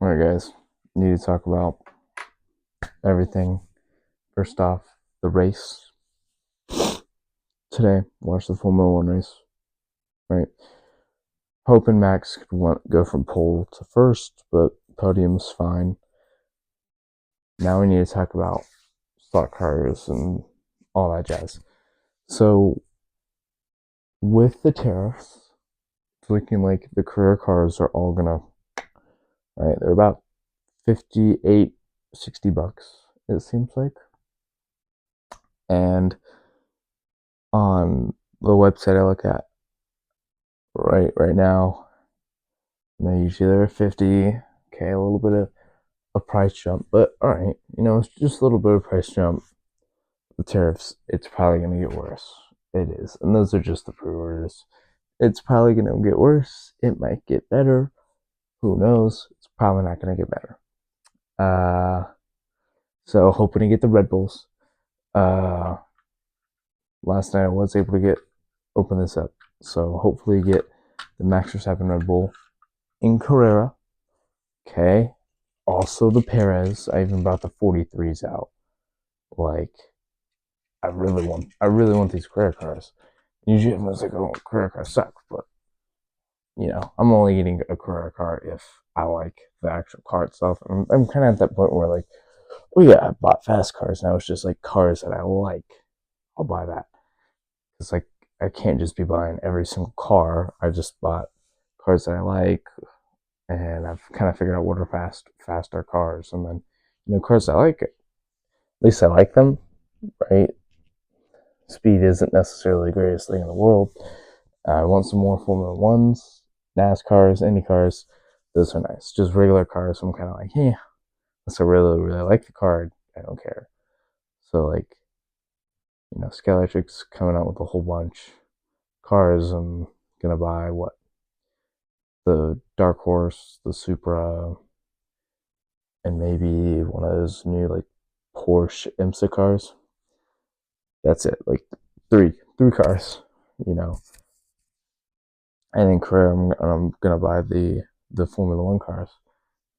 Alright, guys, need to talk about everything. First off, the race. Today, watch the Formula One race. Right? Hoping Max could go from pole to first, but podium's fine. Now we need to talk about stock cars and all that jazz. So, with the tariffs, it's looking like the career cars are all gonna, right? They're about 58, $60, it seems like. And on the website I look at right now, usually they're 50. Okay, a little bit of a price jump, but all right, it's just a little bit of price jump. The tariffs, it's probably gonna get worse. It is, and those are just the pre-orders. It's probably gonna get worse. It might get better. Who knows? It's probably not gonna get better. So hoping to get the Red Bulls. Last night I was able to open this up, so hopefully get the Max Verstappen Red Bull in Carrera. Okay. Also the Perez. I even brought the 43s out. Like, I really want these Carrera cars. Usually everyone's like, oh, Carrera cars suck, but I'm only getting a Carrera car if I like the actual car itself. I'm kind of at that point where like, oh yeah, I bought fast cars. Now it's just like cars that I like. I'll buy that. It's like I can't just be buying every single car. I just bought cars that I like, and I've kind of figured out what are faster cars, and then cars I like. At least I like them, right? Speed isn't necessarily the greatest thing in the world. I want some more Formula Ones, NASCARs, Indy cars. Those are nice. Just regular cars, I'm kind of like, yeah. Unless I really like the car, I don't care. So like, Scalextric's coming out with a whole bunch cars. I'm gonna buy the Dark Horse, the Supra, and maybe one of those new like Porsche IMSA cars. That's it. Like three cars. And in career, I'm gonna buy the Formula One cars,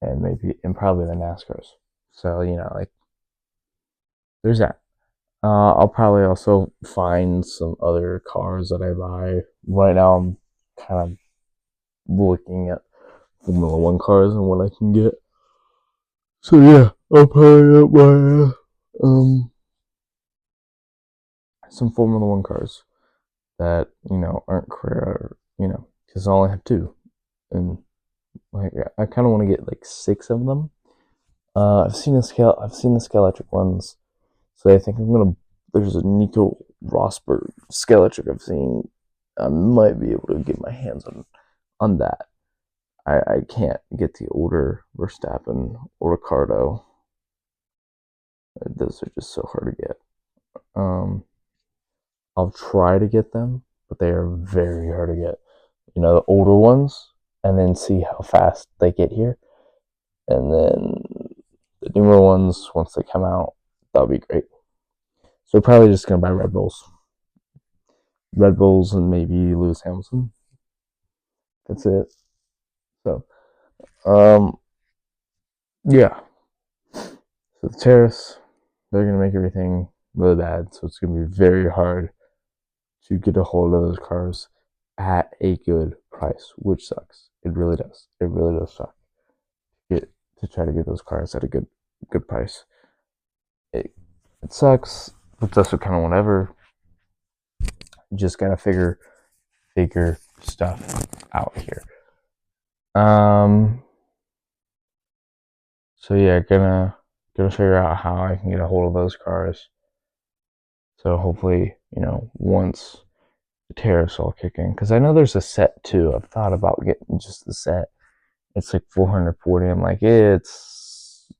and probably the NASCARs. So like there's that. I'll probably also find some other cars that I buy. Right now, I'm kind of looking at Formula One cars and what I can get. So yeah, I'll probably buy some Formula One cars that aren't Carrera, because I only have two, and like I kind of want to get like six of them. I've seen the Scalextric ones, so I think I'm gonna. There's a Nico Rosberg Scalextric I've seen. I might be able to get my hands on that. I can't get the older Verstappen or Ricardo. Those are just so hard to get. I'll try to get them, but they are very hard to get. The older ones, and then see how fast they get here, and then the newer ones once they come out, that'll be great. So probably just gonna buy Red Bulls, and maybe Lewis Hamilton. That's it. So, um, yeah. So the tariffs, they're gonna make everything really bad. So it's gonna be very hard to get a hold of those cars at a good price, which sucks. It really does. It really does suck. To try to get those cars at a good price. It sucks. It's also kind of whatever. You just gotta figure stuff out here. So yeah, gonna figure out how I can get a hold of those cars. So hopefully, once the tariffs all kick in, because I know there's a set too. I've thought about getting just the set. It's like 440. I'm like, it's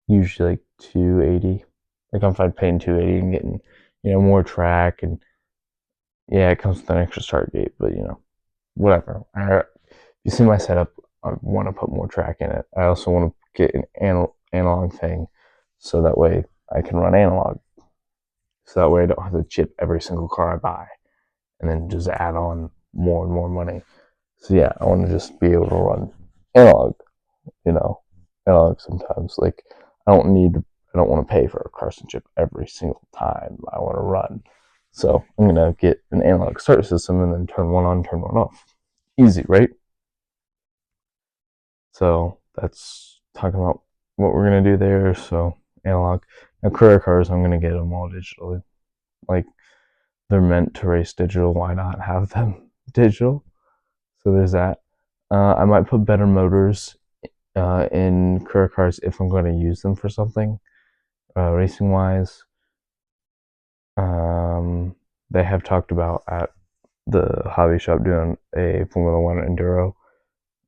usually like 280. Like I'm fine paying 280 and getting, more track, and yeah, it comes with an extra start gate, but whatever. You see my setup. I want to put more track in it. I also want to get an analog thing, so that way I can run analog. So that way I don't have to chip every single car I buy, and then just add on more and more money. So yeah, I want to just be able to run analog. analog sometimes. Like I don't want to pay for a Carson chip every single time I want to run. So I'm gonna get an analog start system and then turn one on, turn one off. Easy, right? So that's talking about what we're gonna do there. So analog. Now career cars, I'm gonna get them all digitally. Like they're meant to race digital. Why not have them digital? So there's that. I might put better motors in career cars if I'm going to use them for something racing wise. They have talked about at the hobby shop doing a Formula One enduro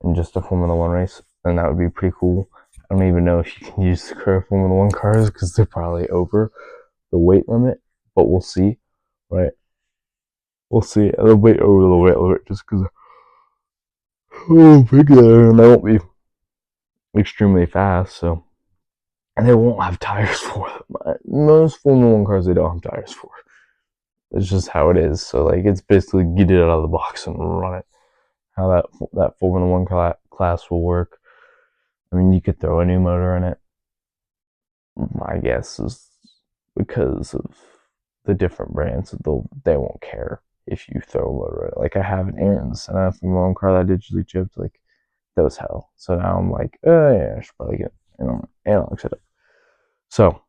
and just a Formula One race, and that would be pretty cool. I don't even know if you can use the current Formula One cars because they're probably over the weight limit, but we'll see, right? We'll see. They'll wait over the weight limit just because big there, and they won't be extremely fast, so. And they won't have tires for them. Most Formula One cars they don't have tires for. It's just how it is. So like it's basically get it out of the box and run it. How that Formula One class will work. I mean, you could throw a new motor in it. My guess is because of the different brands, they won't care if you throw a motor in it. Like I have an Aaron's and I have Formula One car that I digitally chipped. Like that was hell. So now I'm like, oh yeah, I should probably get analog setup. So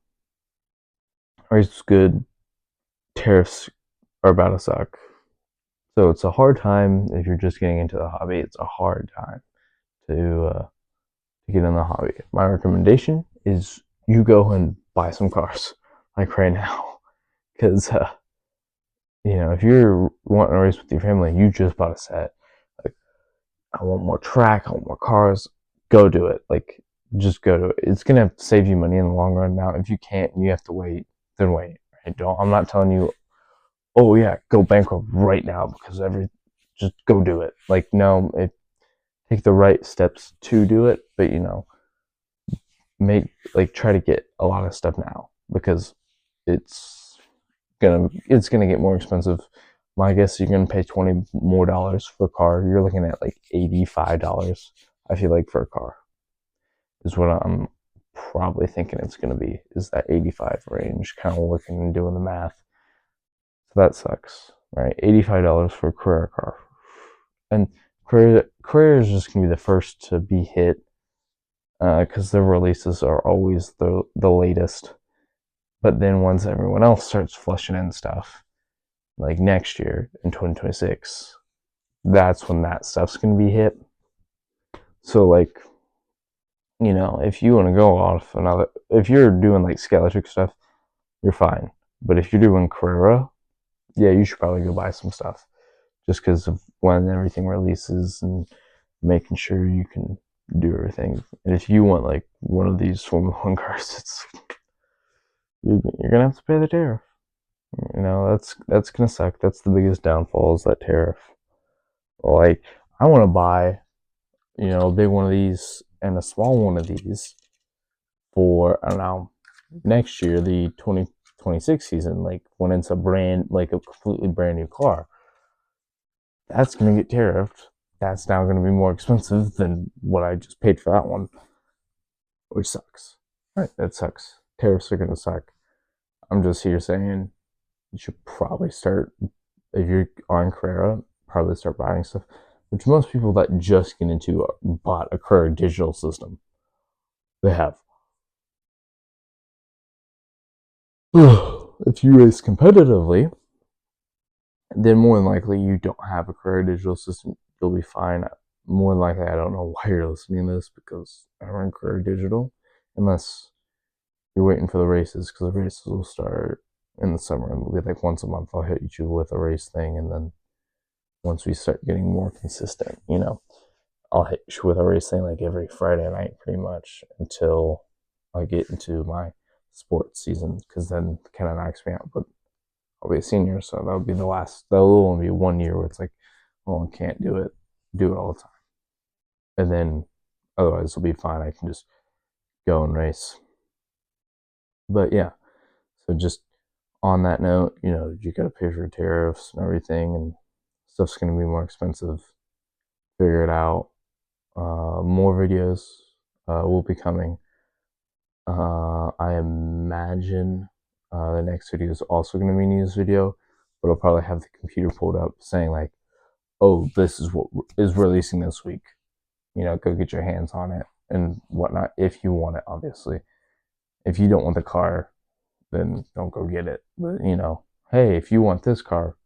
race was good. Tariffs are about to suck. So it's a hard time if you're just getting into the hobby. It's a hard time to get in the hobby. My recommendation is you go and buy some cars like right now, because if you're wanting to race with your family, you just bought a set. Like I want more track, I want more cars. Go do it. Like just go do it. It's gonna save you money in the long run. Now, if you can't and you have to wait, then wait. Right? I'm not telling you, oh yeah, go bankrupt right now because just go do it. Like no, take the right steps to do it, but try to get a lot of stuff now because it's gonna get more expensive. My guess you're gonna pay $20 more for a car. You're looking at like $85. I feel like for a car is what I'm probably thinking it's gonna be. Is that 85 range? Kind of looking and doing the math. So that sucks, right? $85 for a Carrera car, and Carrera is just gonna be the first to be hit because their releases are always the latest. But then once everyone else starts flushing in stuff, like next year in 2026, that's when that stuff's gonna be hit. So like, if you want to go off if you're doing like Skeletric stuff, you're fine. But if you're doing Carrera, yeah, you should probably go buy some stuff just because of when everything releases and making sure you can do everything. And if you want like one of these Formula One cars, you're gonna have to pay the tariff. That's gonna suck. That's the biggest downfall is that tariff. Like I want to buy, a big one of these and a small one of these for I don't know next year, the 2026 season, like when it's a completely brand new car. That's gonna get tariffed. That's now gonna be more expensive than what I just paid for that one, which sucks. Right, that sucks. Tariffs are gonna suck. I'm just here saying you should probably start if you're on Carrera, probably start buying stuff. Which most people that just get into bought a Carrera digital system. They have. If you race competitively, then more than likely you don't have a Carrera digital system. You'll be fine. More than likely, I don't know why you're listening to this because I run Carrera digital, unless you're waiting for the races because the races will start in the summer and it'll be like once a month. I'll hit you with a race thing, and then once we start getting more consistent, I'll hit you with a race thing like every Friday night pretty much until I get into my sports season because then it kind of knocks me out. But I'll be a senior, so that'll be the last. That'll only be 1 year where it's like, well, I can't do it all the time, and then otherwise it'll be fine. I can just go and race. But yeah, so just on that note, you got to pay for tariffs and everything, and stuff's gonna be more expensive. Figure it out. More videos will be coming. I imagine the next video is also going to be a news video, but I'll probably have the computer pulled up saying like, "Oh, this is what is releasing this week." You know, go get your hands on it and whatnot if you want it. Obviously, if you don't want the car, then don't go get it. But you know, hey, if you want this car,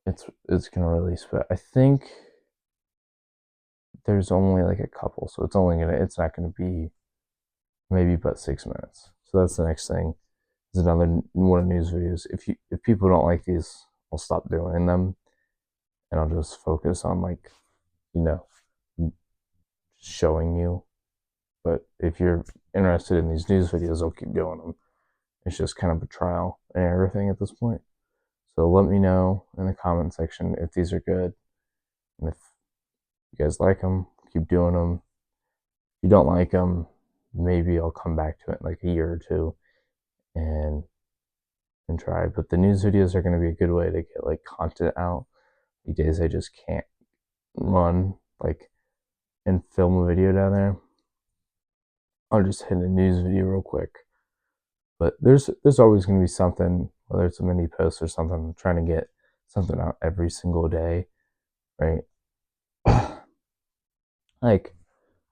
it's gonna release. But I think there's only like a couple, so it's not gonna be maybe but 6 minutes. So that's the next thing. Is another one of news videos. If people don't like these, I'll stop doing them, and I'll just focus on like, you know, showing you. But if you're interested in these news videos, I'll keep doing them. It's just kind of a trial and error thing at this point. So let me know in the comment section if these are good, and if you guys like them, keep doing them. If you don't like them, maybe I'll come back to it in like a year or two and try. But the news videos are going to be a good way to get like content out. These days I just can't run like and film a video down there. I'll just hit a news video real quick. But there's always going to be something, whether it's a mini post or something. I'm trying to get something out every single day, right? Like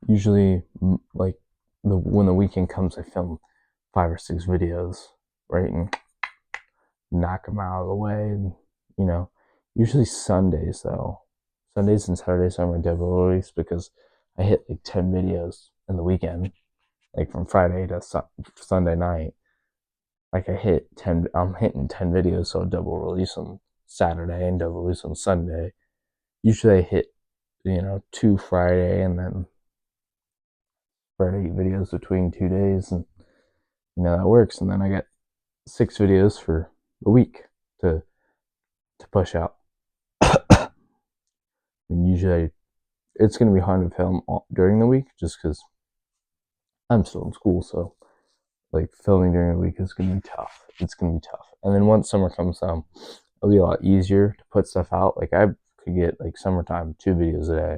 usually, like when the weekend comes, I film 5 or 6 videos, right, and knock them out of the way. And you know, usually Sundays though, Sundays and Saturdays are my double release because I hit like 10 videos in the weekend, like from Friday to Sunday night. Like I'm hitting 10 videos, so I'll double release them Saturday and double release them Sunday. Usually I hit, 2 Friday and then Friday videos between 2 days, and that works. And then I got 6 videos for a week to push out. And usually it's going to be hard to film during the week just because I'm still in school, so like filming during the week is going to be tough. It's going to be tough. And then once summer comes down, it'll be a lot easier to put stuff out. Like I could get like summertime 2 videos a day,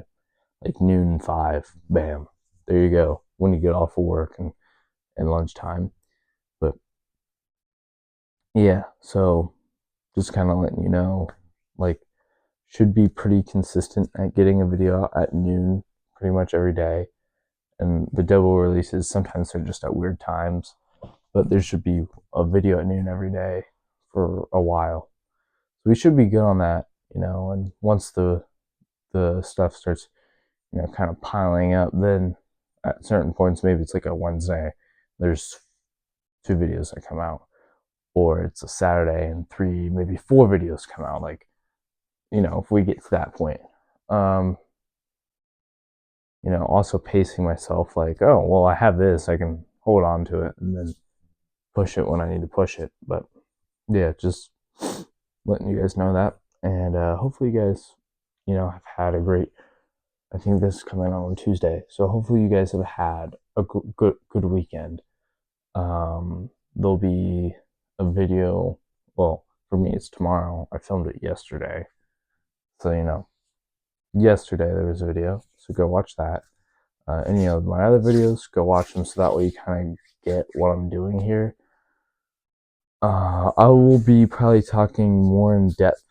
like noon 5, bam, there you go. When you get off of work and lunchtime. But yeah, so just kind of letting you know, like, should be pretty consistent at getting a video out at noon pretty much every day. And the double releases, sometimes they're just at weird times, but there should be a video at noon every day for a while. So we should be good on that, and once the stuff starts, kind of piling up, then at certain points, maybe it's like a Wednesday, there's 2 videos that come out, or it's a Saturday and 3, maybe 4 videos come out. Like, if we get to that point, also pacing myself, like, oh, well, I have this, I can hold on to it and then push it when I need to push it. But yeah, just letting you guys know that. And hopefully you guys, have had a great, I think this is coming out on Tuesday. So hopefully you guys have had a good weekend. There'll be a video. Well, for me, it's tomorrow. I filmed it yesterday. So, yesterday there was a video. So go watch that. Any of my other videos, go watch them so that way you kind of get what I'm doing here. I will be probably talking more in depth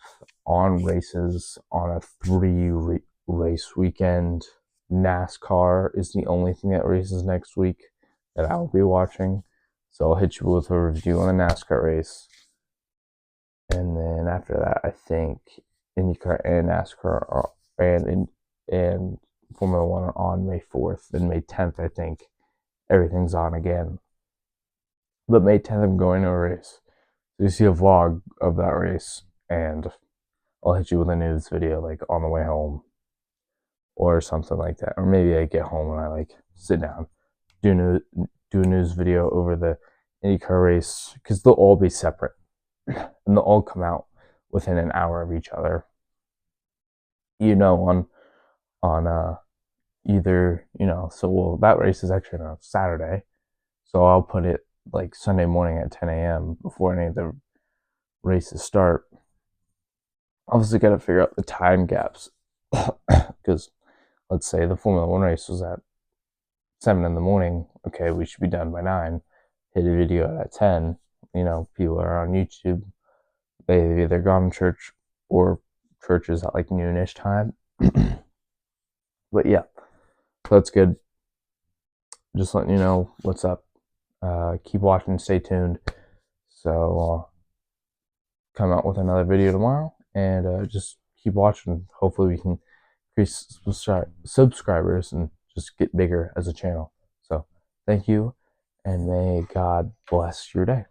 on races on a 3 race weekend. NASCAR is the only thing that races next week that I'll be watching. So I'll hit you with a review on the NASCAR race. And then after that, I think IndyCar and NASCAR and Formula One are on May 4th. And May 10th, I think everything's on again. But May 10th, I'm going to a race. So you see a vlog of that race, and I'll hit you with a news video like on the way home or something like that. Or maybe I get home and I like sit down, do a news video over the IndyCar race, because they'll all be separate and they'll all come out within an hour of each other. On either, so that race is actually on a Saturday. So I'll put it like Sunday morning at 10 a.m. before any of the races start. Obviously, got to figure out the time gaps because let's say the Formula One race was at 7 in the morning. Okay, we should be done by 9. Hit a video at 10. People are on YouTube. They've either gone to church or churches at like noonish time. But yeah, so that's good. Just letting you know what's up. Keep watching, stay tuned. So come out with another video tomorrow, and just keep watching. Hopefully we can increase subscribers and just get bigger as a channel. So thank you, and may God bless your day.